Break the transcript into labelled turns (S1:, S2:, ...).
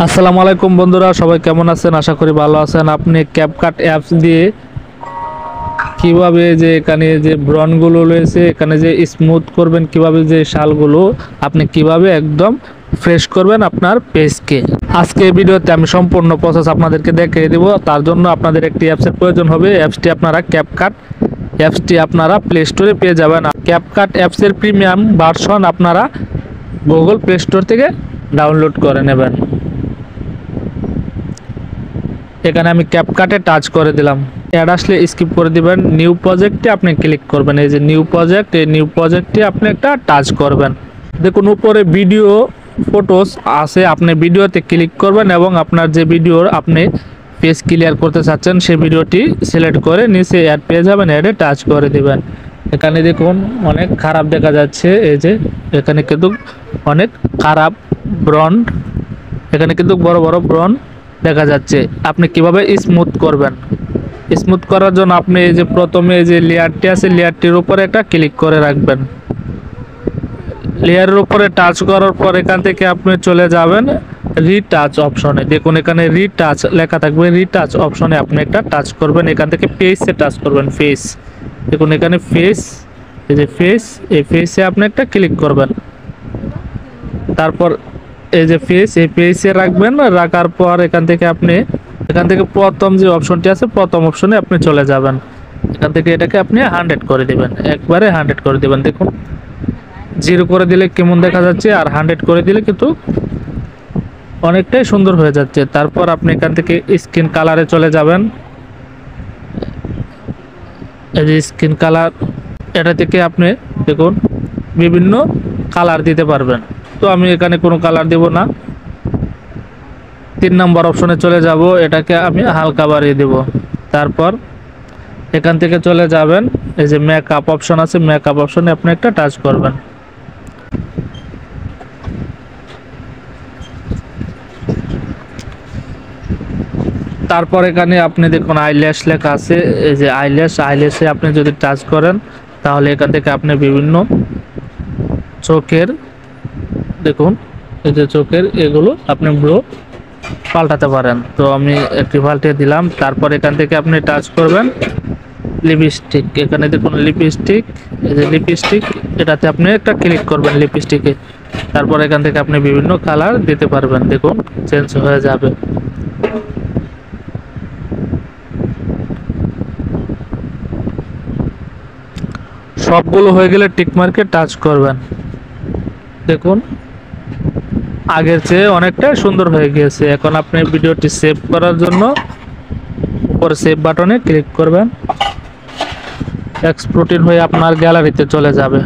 S1: আসসালামু আলাইকুম বন্ধুরা, সবাই কেমন আছেন? আশা করি ভালো আছেন। আপনি ক্যাপকাট অ্যাপস দিয়ে কিভাবে যে এখানে যে ব্রনগুলো রয়েছে এখানে যে স্মুথ করবেন, কিভাবে যে শালগুলো আপনি কিভাবে একদম ফ্রেশ করবেন আপনার পেজকে, আজকে এই ভিডিওতে আমি সম্পূর্ণ প্রসেস আপনাদেরকে দেখিয়ে দেব। তার জন্য আপনাদের একটি অ্যাপসের প্রয়োজন হবে। অ্যাপসটি আপনারা ক্যাপকাট অ্যাপসটি আপনারা প্লে স্টোরে পেয়ে যাবেন। ক্যাপকাট অ্যাপসের প্রিমিয়াম ভার্সন আপনারা গুগল প্লে স্টোর থেকে ডাউনলোড করে নেবেন। এখানে আমি ক্যাপকাটে টাচ করে দিলাম। অ্যাড আসলে স্কিপ করে দিবেন। নিউ প্রজেক্টে আপনি ক্লিক করবেন। এই যে নিউ প্রজেক্ট, এই নিউ প্রজেক্টে আপনি একটা টাচ করবেন। দেখুন উপরে ভিডিও ফটোস আছে, আপনি ভিডিওতে ক্লিক করবেন এবং আপনার যে ভিডিওর আপনি পেজ ক্লিয়ার করতে চাচ্ছেন সেই ভিডিওটি সিলেক্ট করে নিচে অ্যাড পেয়ে যাবেন, অ্যাডে টাচ করে দিবেন। এখানে দেখুন অনেক খারাপ দেখা যাচ্ছে। এই যে এখানে কিন্তু অনেক খারাপ ব্রন, এখানে কিন্তু বড় বড় ব্রন দেখা যাচ্ছে। আপনি কিভাবে স্মুথ করবেন? স্মুথ করার জন্য আপনি এই যে প্রথমে যে লেয়ারটি আছে লেয়ারটির উপরে একটা ক্লিক করে রাখবেন। লেয়ারের উপরে টাচ করার পর এখান থেকে আপনি চলে যাবেন রিটাচ অপশনে। দেখুন এখানে রিটাচ লেখা থাকবে, রিটাচ অপশনে আপনি একটা টাচ করবেন। এখান থেকে ফেসে টাচ করবেন, ফেস। দেখুন এখানে ফেস, এই যে ফেস, এই ফেসে আপনি একটা ক্লিক করবেন। তারপর এই যে ফেস, এই ফেসে রাখবেন। রাখার পর এখান থেকে প্রথম যে অপশনটি আছে প্রথম অপশনে আপনি চলে যাবেন। এখান থেকে এটাকে আপনি 100 করে দিবেন, একবারে 100 করে দিবেন। দেখুন 0 করে দিলে কেমন দেখা যাচ্ছে, আর 100 করে দিলে কিন্তু অনেকটাই সুন্দর হয়ে যাচ্ছে। তারপর আপনি এখান থেকে স্কিন কালারে চলে যাবেন। এই যে স্কিন কালার, এটা থেকে আপনি দেখুন বিভিন্ন কালার দিতে পারবেন। তো আমি এখানে কোনো কালার দেব না। 3 নম্বর অপশনে চলে যাব, এটাকে আমি হালকা বাড়িয়ে দেব। তারপর এখান থেকে চলে যাবেন, এই যে মেকআপ অপশন আছে, মেকআপ অপশনে আপনি একটা টাচ করবেন। তারপর এখানে আপনি দেখুন আইল্যাশ লেখা আছে, এই যে আইল্যাশে আপনি যদি টাচ করেন তাহলে এখান থেকে আপনি বিভিন্ন চোখের, দেখুন এই যে চোখের এগুলো আপনি ব্রো পাল্টাতে পারেন। তো আমি একটি পাল্টে দিলাম। তারপর এখান থেকে আপনি টাচ করবেন লিপস্টিক। এখানে দেখুন লিপস্টিক, এই যে লিপস্টিক, এটাতে আপনি একটা ক্লিক করবেন লিপস্টিকে। তারপর এখান থেকে আপনি বিভিন্ন কালার দিতে পারবেন। দেখুন চেঞ্জ হয়ে যাবে। সবগুলো হয়ে গেলে টিক মার্কে টাচ করবেন। দেখুন আগের চেয়ে অনেকটা সুন্দর হয়ে গিয়েছে। এখন আপনি ভিডিওটি সেভ করার জন্য উপর সেভ বাটনে ক্লিক করবেন। এক্সপোর্টিং হয়ে আপনার গ্যালারিতে চলে যাবে।